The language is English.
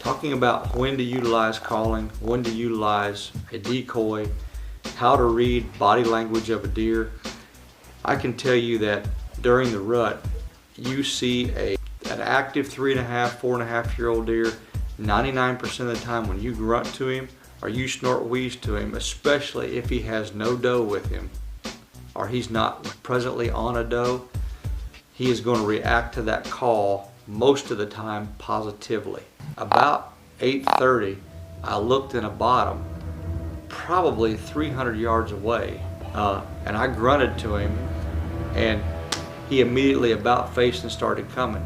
talking about when to utilize calling, when to utilize a decoy, how to read body language of a deer. I can tell you that during the rut, you see an active 3.5, 4.5-year-old deer, 99% of the time when you grunt to him or you snort wheeze to him, especially if he has no doe with him or he's not presently on a doe, he is going to react to that call most of the time positively. About 8:30, I looked in a bottom probably 300 yards away, and I grunted to him, and he immediately about faced and started coming.